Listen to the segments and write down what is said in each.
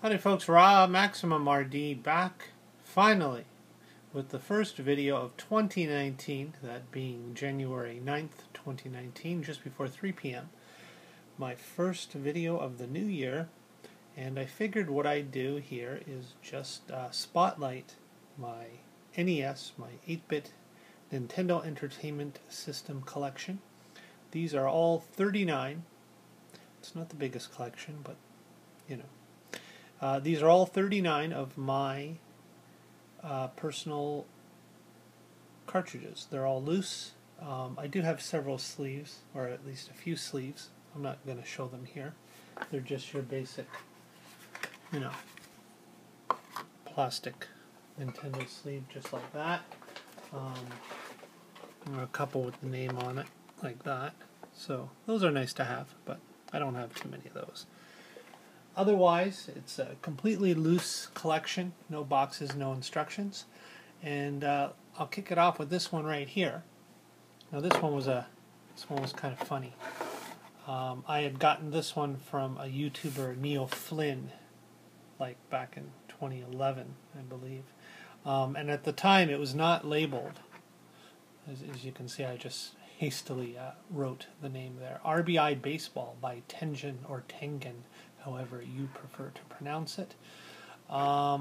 Howdy folks, MaximumRD back finally with the first video of 2019, that being January 9th, 2019, just before 3 p.m. My first video of the new year, and I figured what I'd do here is just spotlight my NES, my 8-bit Nintendo Entertainment System collection. These are all 39. It's not the biggest collection, but you know. These are all 39 of my personal cartridges. They're all loose. I do have several sleeves, or at least a few sleeves. I'm not going to show them here. They're just your basic, you know, plastic Nintendo sleeve, just like that. A couple with the name on it, like that. So those are nice to have, but I don't have too many of those. Otherwise, it's a completely loose collection, no boxes, no instructions, and I'll kick it off with this one right here. Now, this one was kind of funny. I had gotten this one from a YouTuber, Neil Flynn, like back in 2011, I believe, and at the time it was not labeled. As you can see, I just hastily wrote the name there. RBI Baseball by Tengen, or Tengen, however you prefer to pronounce it. Yeah,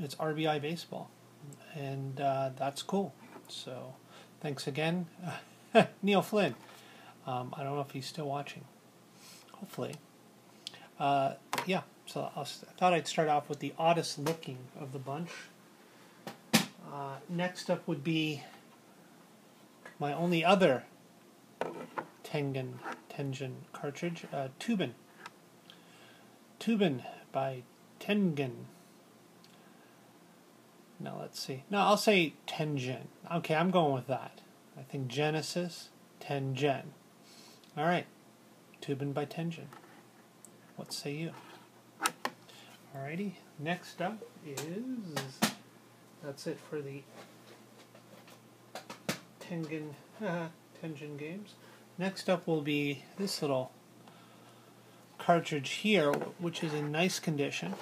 it's RBI Baseball, and that's cool. So thanks again, Neil Flynn. I don't know if he's still watching. Hopefully. Yeah, so I thought I'd start off with the oddest looking of the bunch. Next up would be my only other Tengen cartridge, Toobin. Toobin by Tengen. Now let's see. No, I'll say Tengen. Okay, I'm going with that. I think Genesis, Tengen. Alright, Toobin by Tengen. What say you? Alrighty, next up is... That's it for the Tengen games. Next up will be this little cartridge here, which is in nice condition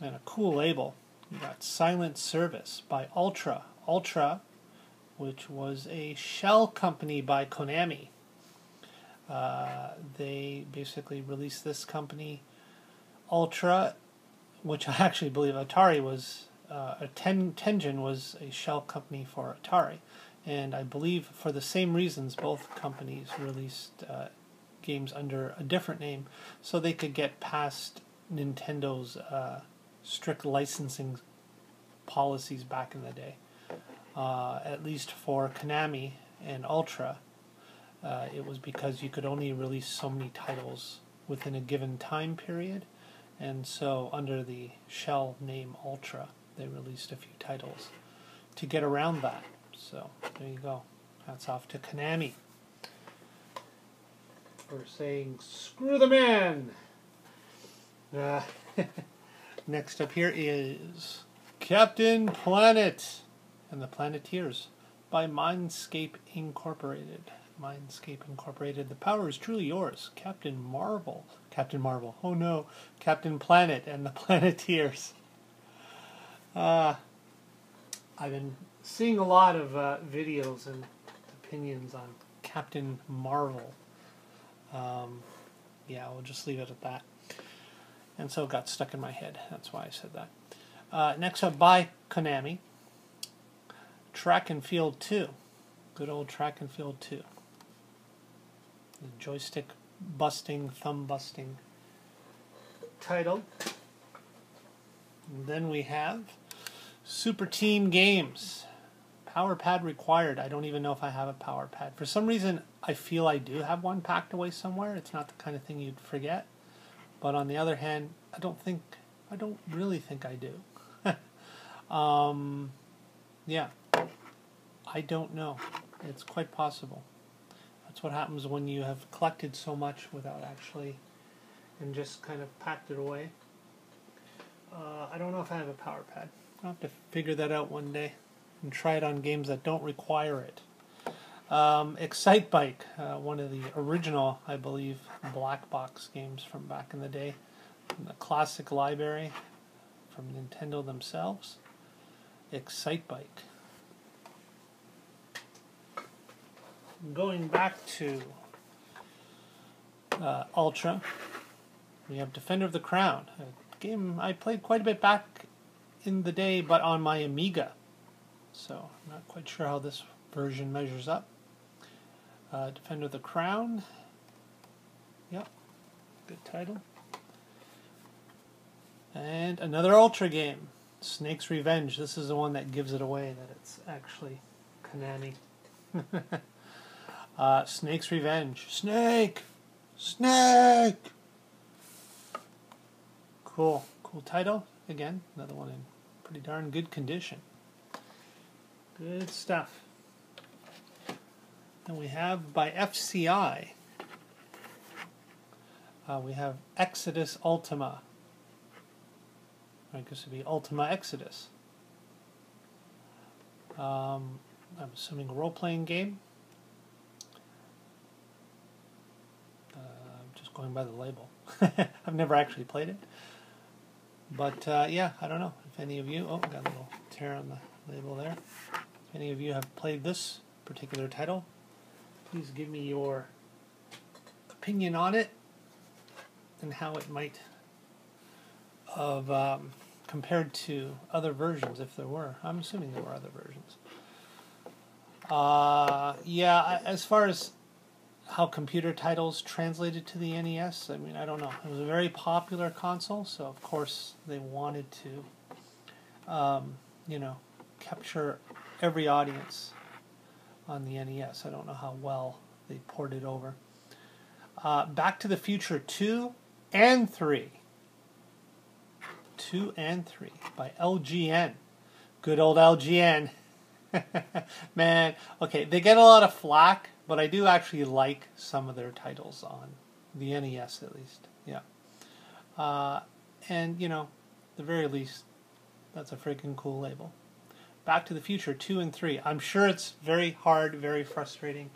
and a cool label. You got Silent Service by Ultra. Ultra, which was a shell company by Konami. They basically released this company, Ultra, which I actually believe Atari was, Tengen was a shell company for Atari. And I believe for the same reasons both companies released games under a different name, so they could get past Nintendo's strict licensing policies back in the day. At least for Konami and Ultra, it was because you could only release so many titles within a given time period, and so under the shell name Ultra, they released a few titles to get around that. So, there you go. Hats off to Konami for saying, screw the man! Next up here is Captain Planet and the Planeteers by Mindscape Incorporated. Mindscape Incorporated. The power is truly yours. Captain Marvel. Oh no. Captain Planet and the Planeteers. I've been seeing a lot of videos and opinions on Captain Marvel. Yeah, we'll just leave it at that. And so it got stuck in my head. That's why I said that. Next up, by Konami, Track and Field 2. Good old Track and Field 2. The joystick busting, thumb busting title. And then we have Super Team Games. Power pad required. I don't even know if I have a power pad. For some reason, I feel I do have one packed away somewhere. It's not the kind of thing you'd forget. But on the other hand, I don't really think I do. Yeah. I don't know. It's quite possible. That's what happens when you have collected so much without actually, and just kind of packed it away. I don't know if I have a power pad. I'll have to figure that out one day and try it on games that don't require it. Excitebike, one of the original, I believe, black box games from back in the day. from the classic library from Nintendo themselves, Excitebike. Going back to Ultra, we have Defender of the Crown, a game I played quite a bit back in the day, but on my Amiga. So I'm not quite sure how this version measures up. Defender of the Crown. Yep, good title. And another Ultra game, Snake's Revenge. This is the one that gives it away that it's actually Konami. Snake's Revenge. Snake! Snake! Cool title. Again, another one in pretty darn good condition. Good stuff. And we have by FCI, we have Exodus Ultima. I guess it would be Ultima Exodus. I'm assuming a role-playing game. Just going by the label. I've never actually played it. But yeah, I don't know if any of you... Oh, got a little tear on the label there. If any of you have played this particular title, please give me your opinion on it and how it might have compared to other versions, if there were. I'm assuming there were other versions. Yeah, as far as how computer titles translated to the NES, I mean, I don't know. It was a very popular console, so of course they wanted to, you know, capture every audience on the NES. I don't know how well they ported over. Back to the Future 2 and 3. 2 and 3 by LGN. Good old LGN. Man, okay, they get a lot of flack, but I do actually like some of their titles on the NES at least. Yeah. And, you know, at the very least, that's a freaking cool label. Back to the Future 2 and 3. I'm sure it's very hard, very frustrating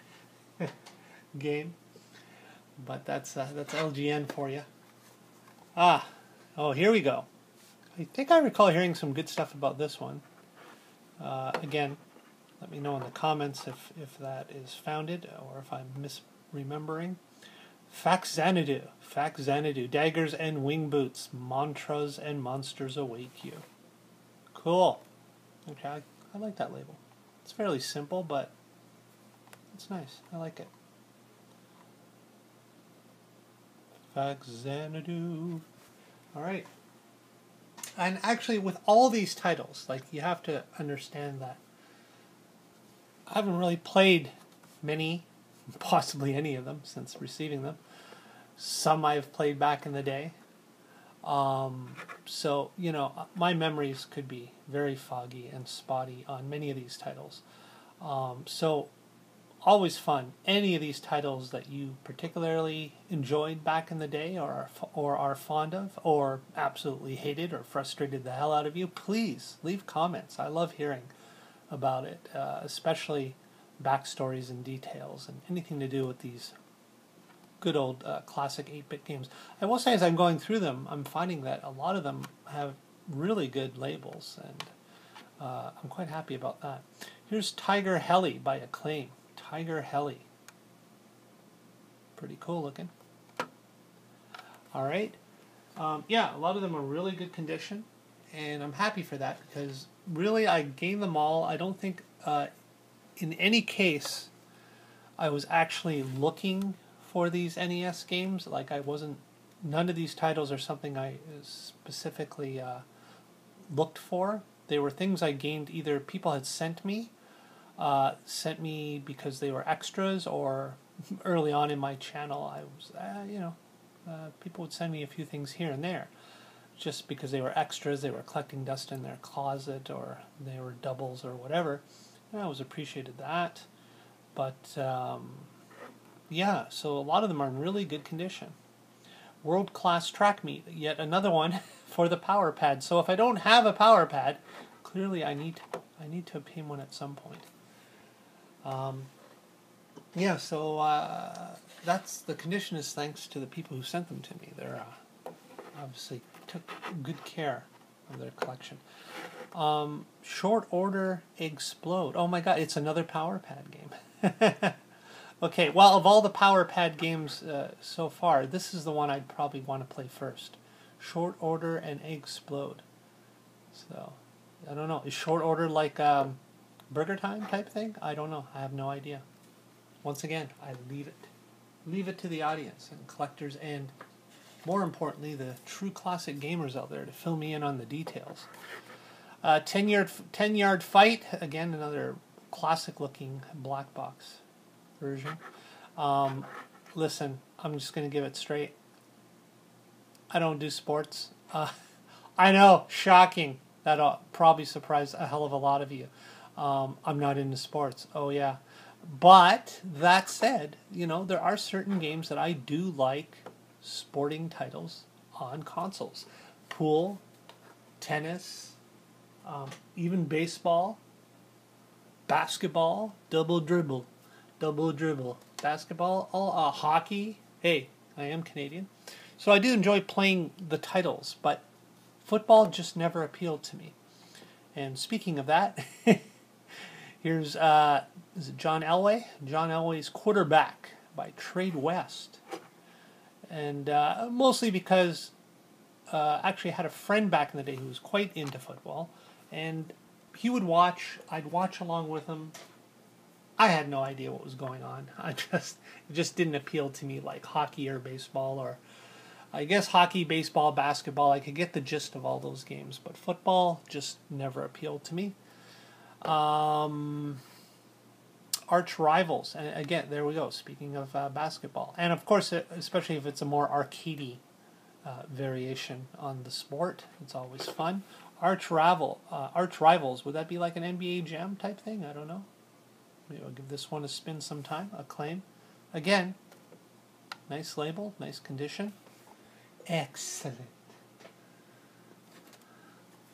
game, but that's LGN for you. Oh, here we go. I think I recall hearing some good stuff about this one. Again, let me know in the comments if that is founded or if I'm misremembering. Xanadu. Xanadu. Daggers and wing boots. Mantras and monsters await you. Cool. Okay, I like that label. It's fairly simple, but it's nice. I like it. Xanadu. Alright. And actually, with all these titles, like, you have to understand that I haven't really played many, possibly any of them, since receiving them. Some I've played back in the day. So, you know, my memories could be very foggy and spotty on many of these titles. So, always fun. Any of these titles that you particularly enjoyed back in the day or are fond of or absolutely hated or frustrated the hell out of you, please leave comments. I love hearing about it, especially backstories and details and anything to do with these good old classic 8-bit games. I will say, as I'm going through them, I'm finding that a lot of them have really good labels, and I'm quite happy about that. Here's Tiger Heli by Acclaim. Tiger Heli. Pretty cool looking. Alright. Yeah, a lot of them are really good condition, and I'm happy for that because really I gained them all. I don't think in any case I was actually looking for these NES games. Like, I wasn't, none of these titles are something I specifically looked for. They were things I gained, either people had sent me because they were extras, or early on in my channel I was, you know, people would send me a few things here and there just because they were extras, they were collecting dust in their closet, or they were doubles or whatever. And I always appreciated that. But yeah, so a lot of them are in really good condition. World Class Track Meet, yet another one for the Power Pad. So if I don't have a Power Pad, clearly I need to obtain one at some point. Yeah, so that's the condition is thanks to the people who sent them to me. They're obviously took good care of their collection. Short Order Explode. Oh my god, it's another Power Pad game. Okay, well, of all the Power Pad games so far, this is the one I'd probably want to play first. Short Order and Explode. So, I don't know. Is Short Order like Burger Time type thing? I don't know. I have no idea. Once again, I leave it to the audience and collectors and, more importantly, the true classic gamers out there to fill me in on the details. 10-yard fight. Again, another classic-looking black box version. Listen, I'm just going to give it straight. I don't do sports. I know, shocking. That'll probably surprise a hell of a lot of you. I'm not into sports. Oh, yeah. But, that said, you know, there are certain games that I do like sporting titles on consoles. Pool, tennis, even baseball, basketball, double dribble, basketball, hockey. Hey, I am Canadian. So I do enjoy playing the titles, but football just never appealed to me. And speaking of that, here's is it John Elway? John Elway's Quarterback by Trade West. And mostly because actually I had a friend back in the day who was quite into football, and he would watch, I'd watch along with him. I had no idea what was going on. It just didn't appeal to me like hockey or baseball, or I guess hockey, baseball, basketball. I could get the gist of all those games, but football just never appealed to me. Arch rivals, and again, there we go. Speaking of basketball, and of course, especially if it's a more arcadey variation on the sport, it's always fun. Arch rivals. Would that be like an NBA Jam type thing? I don't know. Maybe I'll give this one a spin sometime. Acclaim. Again, nice label, nice condition. Excellent.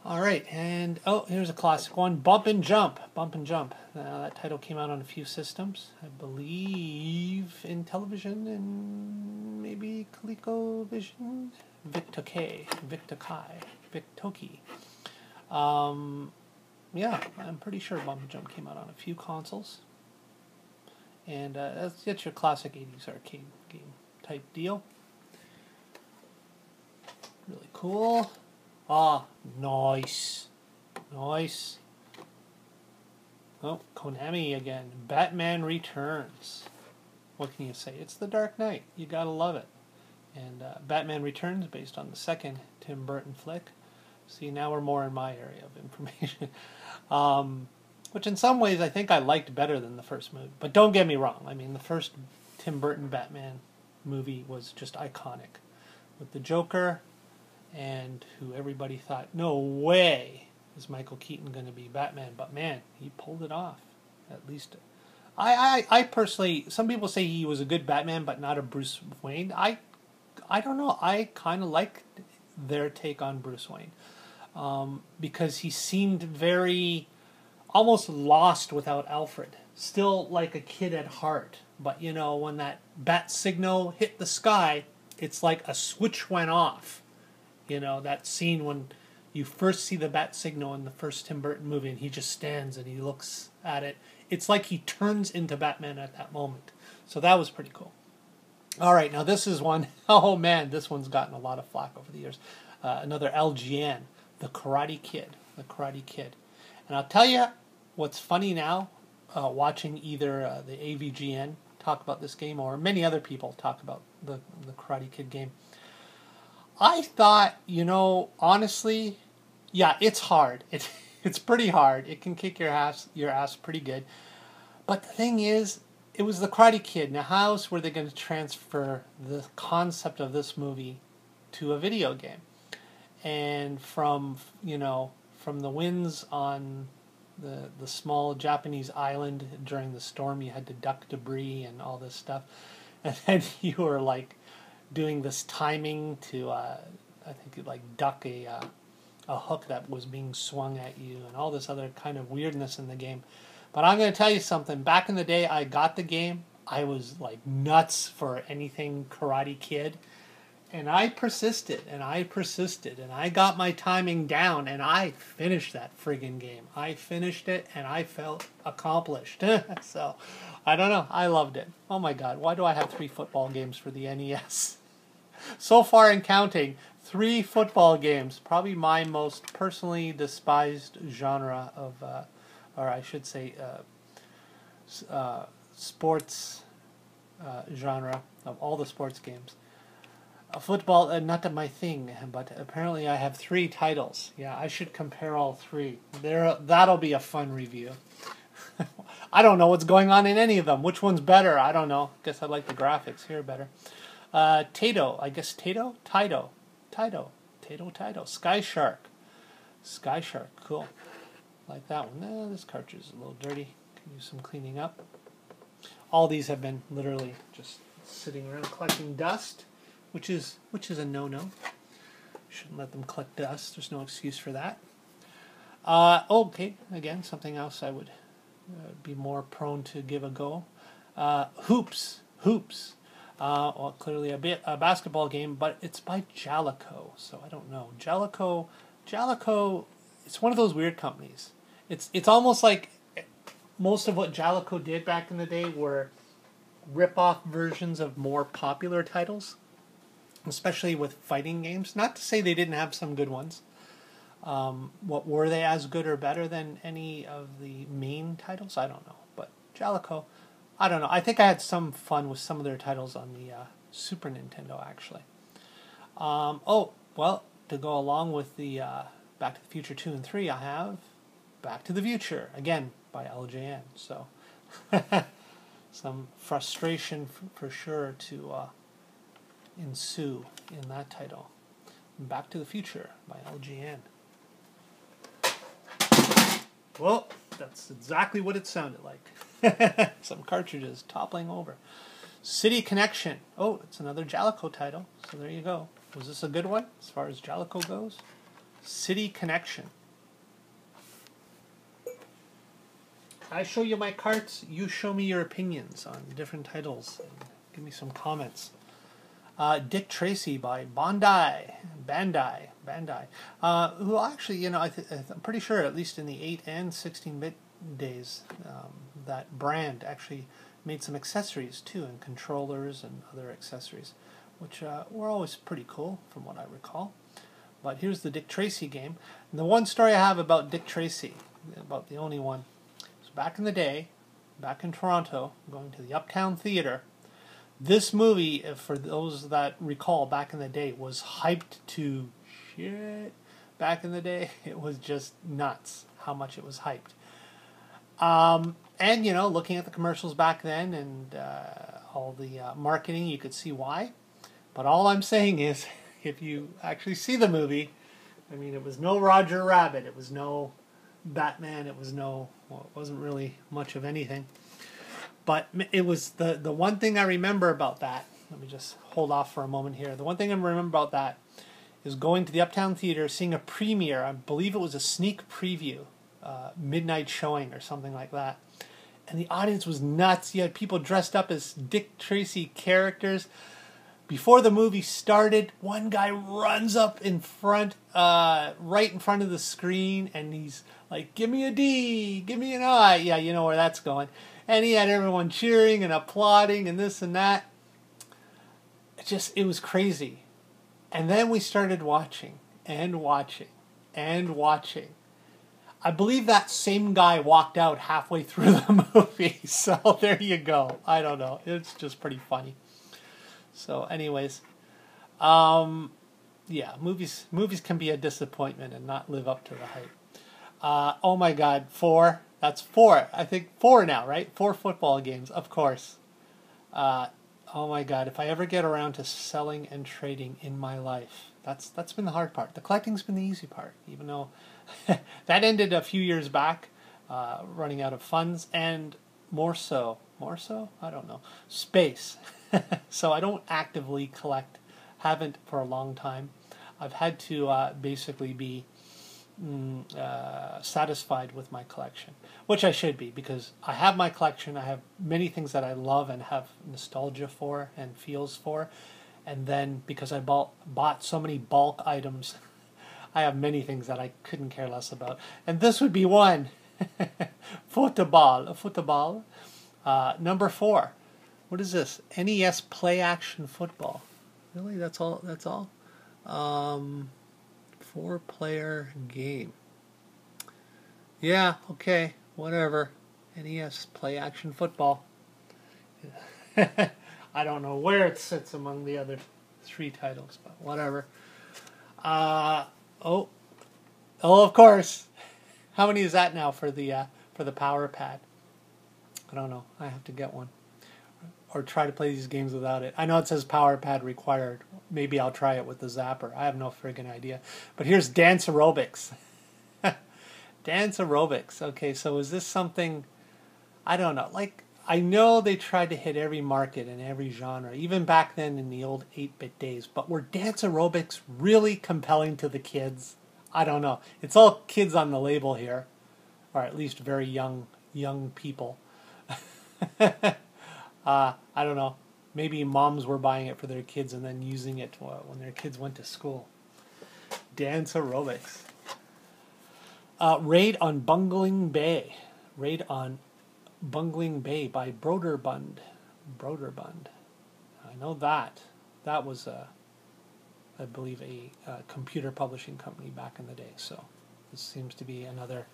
All right, and here's a classic one, Bump and Jump. Bump and Jump. That title came out on a few systems, I believe, in television and maybe ColecoVision. Victoki. Yeah, I'm pretty sure Bump and Jump came out on a few consoles. And that's your classic 80s arcade game type deal. Really cool. Ah, nice. Nice. Oh, Konami again. Batman Returns. What can you say? It's the Dark Knight. You gotta love it. And Batman Returns, based on the second Tim Burton flick. See, now we're more in my area of information. Which in some ways I think I liked better than the first movie. But don't get me wrong. I mean, the first Tim Burton Batman movie was just iconic. With the Joker, and who everybody thought, no way is Michael Keaton going to be Batman. But man, he pulled it off. At least, I personally, some people say he was a good Batman, but not a Bruce Wayne. I don't know. I kind of liked their take on Bruce Wayne. Because he seemed very, almost lost without Alfred. Still like a kid at heart. But you know, when that bat signal hit the sky, it's like a switch went off. You know, that scene when you first see the bat signal in the first Tim Burton movie and he just stands and he looks at it. It's like he turns into Batman at that moment. So that was pretty cool. All right, now this is one, oh man, this one's gotten a lot of flack over the years. Another LGN, The Karate Kid. The Karate Kid. And I'll tell you what's funny now, watching either the AVGN talk about this game or many other people talk about the Karate Kid game. I thought, you know, honestly, yeah, it's hard. It's pretty hard. It can kick your ass pretty good. But the thing is, it was the Karate Kid. Now, how else were they going to transfer the concept of this movie to a video game? And from the winds on the small Japanese island during the storm, you had to duck debris and all this stuff. And then you were like doing this timing to, I think you'd like duck a hook that was being swung at you and all this other kind of weirdness in the game. But I'm going to tell you something. Back in the day, I got the game. I was like nuts for anything Karate Kid. And I persisted, and I persisted, and I got my timing down, and I finished that friggin' game. I finished it, and I felt accomplished. So, I don't know. I loved it. Oh my god, why do I have 3 football games for the NES? So far in counting, 3 football games. Probably my most personally despised genre of, or I should say, sports genre of all the sports games. Football, not my thing, but apparently I have 3 titles. Yeah, I should compare all 3. That'll be a fun review. I don't know what's going on in any of them. Which one's better? I don't know. Guess I like the graphics here better. Tato, I guess Tato? Tato. Sky Shark, cool. Like that one. This cartridge is a little dirty. Can use some cleaning up. All these have been literally just sitting around collecting dust. Which is a no-no. Shouldn't let them collect dust. There's no excuse for that. Okay, again, something else I would be more prone to give a go. Hoops. Well, clearly a basketball game, but it's by Jellico, so I don't know. Jellico, it's one of those weird companies. It's almost like most of what Jellico did back in the day were rip-off versions of more popular titles, especially with fighting games. Not to say they didn't have some good ones. What were they as good or better than any of the main titles? I don't know. But Jellico, I don't know. I think I had some fun with some of their titles on the Super Nintendo, actually. Oh, well, to go along with the Back to the Future 2 and 3, I have Back to the Future, again, by LJN. So, some frustration for sure to ensue in that title. Back to the Future by LGN. Well, that's exactly what it sounded like. Some cartridges toppling over. City Connection. Oh, it's another Jellico title. So there you go. Was this a good one as far as Jellico goes? City Connection. I show you my carts. You show me your opinions on different titles. Give me some comments. Dick Tracy by Bandai, who actually, I'm pretty sure, at least in the 8 and 16-bit days, that brand actually made some accessories too, and controllers and other accessories, which were always pretty cool from what I recall. But here's the Dick Tracy game. And the one story I have about Dick Tracy, about the only one, was back in the day, back in Toronto, going to the Uptown Theatre. This movie, for those that recall back in the day, was hyped to shit. Back in the day, it was just nuts how much it was hyped. And, looking at the commercials back then and all the marketing, you could see why. But all I'm saying is, if you actually see the movie, I mean, it was no Roger Rabbit, it was no Batman, it wasn't really much of anything. But it was the one thing I remember about that. Let me just hold off for a moment here. The one thing I remember about that is going to the Uptown Theater, seeing a premiere. I believe it was a sneak preview, midnight showing or something like that. And the audience was nuts. You had people dressed up as Dick Tracy characters. Before the movie started, one guy runs up in front, right in front of the screen, and he's like, "Give me a D, give me an I." Yeah, you know where that's going. And he had everyone cheering and applauding and this and that. It was crazy. And then we started watching and watching and watching. I believe that same guy walked out halfway through the movie. So there you go. I don't know. It's just pretty funny. So anyways, yeah, movies can be a disappointment and not live up to the hype. Oh my God, 4. That's 4. I think 4 now, right? 4 football games, of course. Oh my God, if I ever get around to selling and trading in my life, that's been the hard part. The collecting's been the easy part, even though that ended a few years back, running out of funds, and more so, I don't know, space. So I don't actively collect, haven't for a long time. I've had to basically be satisfied with my collection, which I should be, because I have my collection. I have many things that I love and have nostalgia for and feels for, And then because I bought so many bulk items, I have many things that I couldn't care less about. And this would be one. Football. Number 4. What is this? NES Play Action Football. Really? That's all? That's all? 4-player game. Yeah, okay, whatever. NES Play Action Football. I don't know where it sits among the other 3 titles, but whatever. Oh, of course. How many is that now for the Power Pad? I don't know. I have to get one, or try to play these games without it. I know it says Power Pad required. Maybe I'll try it with the Zapper. I have no friggin' idea. But here's Dance Aerobics. Dance Aerobics. Okay, so is this something? I don't know. Like, I know they tried to hit every market and every genre, even back then in the old 8-bit days. But were Dance Aerobics really compelling to the kids? I don't know. It's all kids on the label here, or at least very young people. I don't know. Maybe moms were buying it for their kids and then using it when their kids went to school. Dance Aerobics. Raid on Bungling Bay. Raid on Bungling Bay by Broderbund. I know that. That was, I believe, a computer publishing company back in the day. So this seems to be another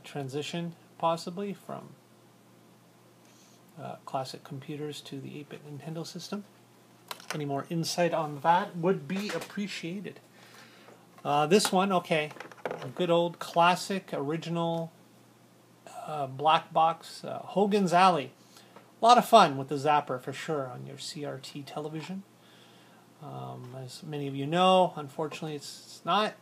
transition, possibly, from classic computers to the 8-bit Nintendo system. Any more insight on that would be appreciated. This one, okay, a good old classic original black box, Hogans Alley. A lot of fun with the Zapper for sure on your CRT television. As many of you know, unfortunately it's not.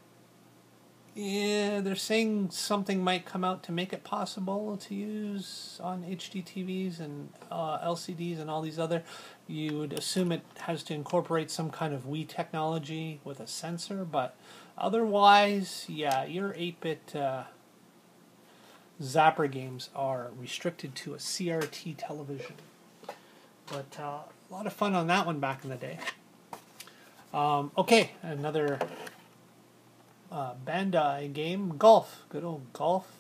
Yeah, they're saying something might come out to make it possible to use on HD TVs and LCDs and all these other. You would assume it has to incorporate some kind of Wii technology with a sensor, but otherwise, yeah, your 8-bit Zapper games are restricted to a CRT television. But a lot of fun on that one back in the day. Okay, another Bandai game, Golf. Good old Golf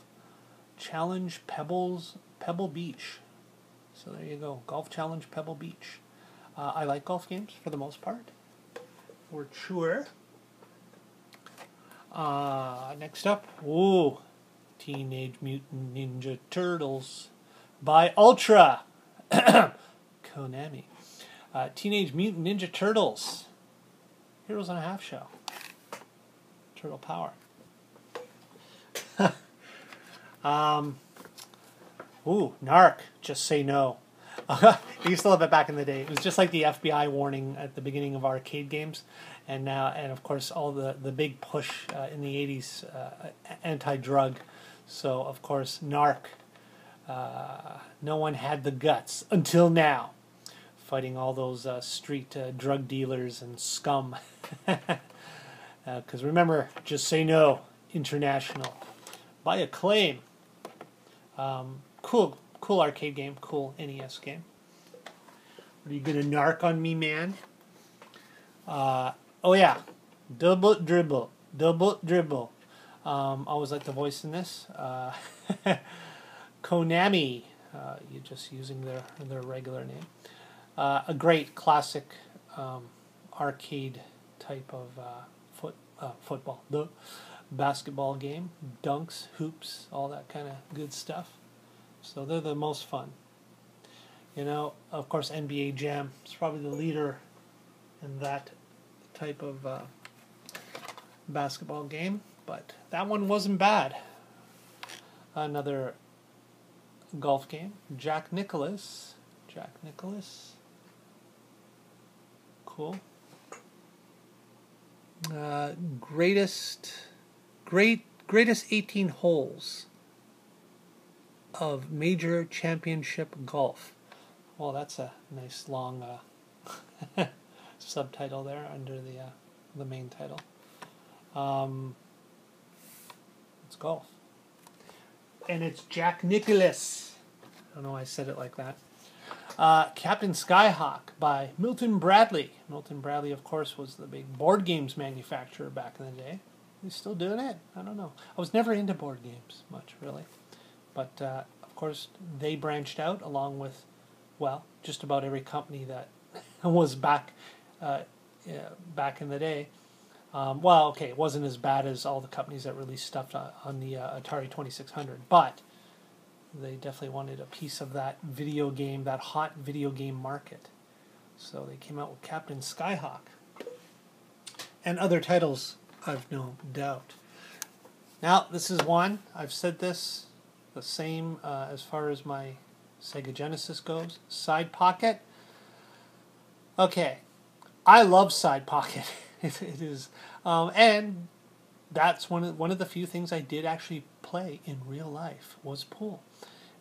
Challenge Pebble Beach. So there you go, Golf Challenge Pebble Beach. I like golf games for the most part, for sure. Next up, Teenage Mutant Ninja Turtles by Ultra. Konami. Teenage Mutant Ninja Turtles. Heroes on a Half Shell. Turtle Power. Narc, just say no. I used to love it back in the day. It was just like the FBI warning at the beginning of arcade games, and now, and of course, all the big push in the 80s, anti-drug. So, of course, Narc. No one had the guts until now, fighting all those street drug dealers and scum. Because remember, Just Say No International by Acclaim. Cool arcade game, cool NES game. Are you gonna narc on me, man? Oh yeah, Double Dribble. Always like the voice in this. Konami. You're just using their regular name. A great classic arcade type of football, the basketball game, dunks, hoops, all that kind of good stuff. So they're the most fun. You know, of course, NBA Jam is probably the leader in that type of basketball game, but that one wasn't bad. Another golf game, Jack Nicklaus. Cool. Greatest 18 holes of major championship golf. Well, that's a nice long subtitle there under the main title. It's golf, and it's Jack Nicklaus. I don't know why I said it like that. Captain Skyhawk by Milton Bradley. Milton Bradley, of course, was the big board games manufacturer back in the day. He's still doing it? I don't know. I was never into board games much, really. But, of course, they branched out along with, well, just about every company that was back in the day. Well, okay, it wasn't as bad as all the companies that released stuff on the Atari 2600, but they definitely wanted a piece of that video game, that hot video game market. So they came out with Captain Skyhawk. And other titles, I've no doubt. Now, this is one, I've said this, the same as far as my Sega Genesis goes. Side Pocket. Okay, I love Side Pocket. It is, and that's one of the few things I did actually play in real life was pool.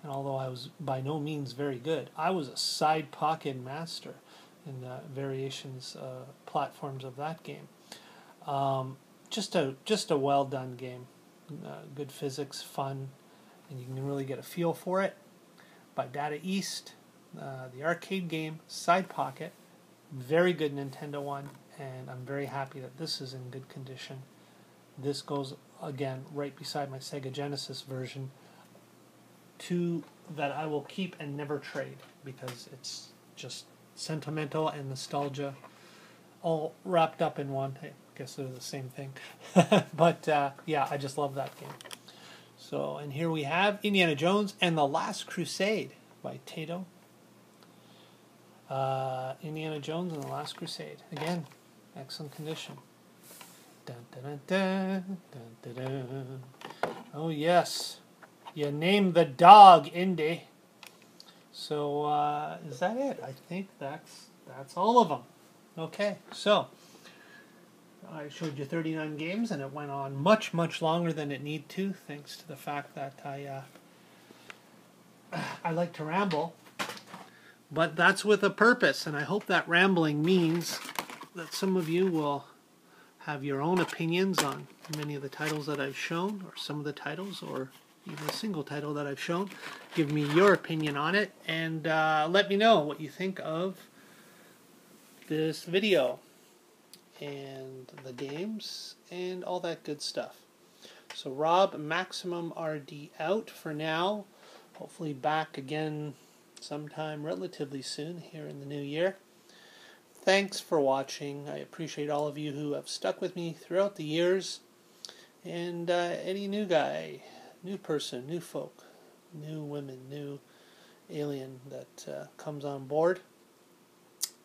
And although I was by no means very good, I was a Side Pocket master in variations, platforms of that game. Just a well done game, good physics, fun, and you can really get a feel for it. By Data East, the arcade game Side Pocket, very good Nintendo one, and I'm very happy that this is in good condition. This goes again right beside my Sega Genesis version, that I will keep and never trade because it's just sentimental and nostalgia all wrapped up in one. I guess they're the same thing. But yeah, I just love that game. So, and here we have Indiana Jones and the Last Crusade by Taito. Indiana Jones and the Last Crusade. Again, excellent condition. Dun, dun, dun, dun, dun, dun. Oh yes, you named the dog Indy. So is that it? I think that's all of them. Okay, so I showed you 39 games, and it went on much longer than it need to, thanks to the fact that I like to ramble. But that's with a purpose, and I hope that rambling means that some of you will have your own opinions on many of the titles that I've shown, or some of the titles, or even a single title that I've shown. Give me your opinion on it, and let me know what you think of this video, and the games, and all that good stuff. So Rob, MaximumRD out for now. Hopefully back again sometime relatively soon here in the new year. Thanks for watching. I appreciate all of you who have stuck with me throughout the years. And any new guy, new person, new folk, new women, new alien that comes on board.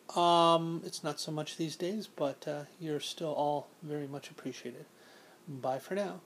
It's not so much these days, but you're still all very much appreciated. Bye for now.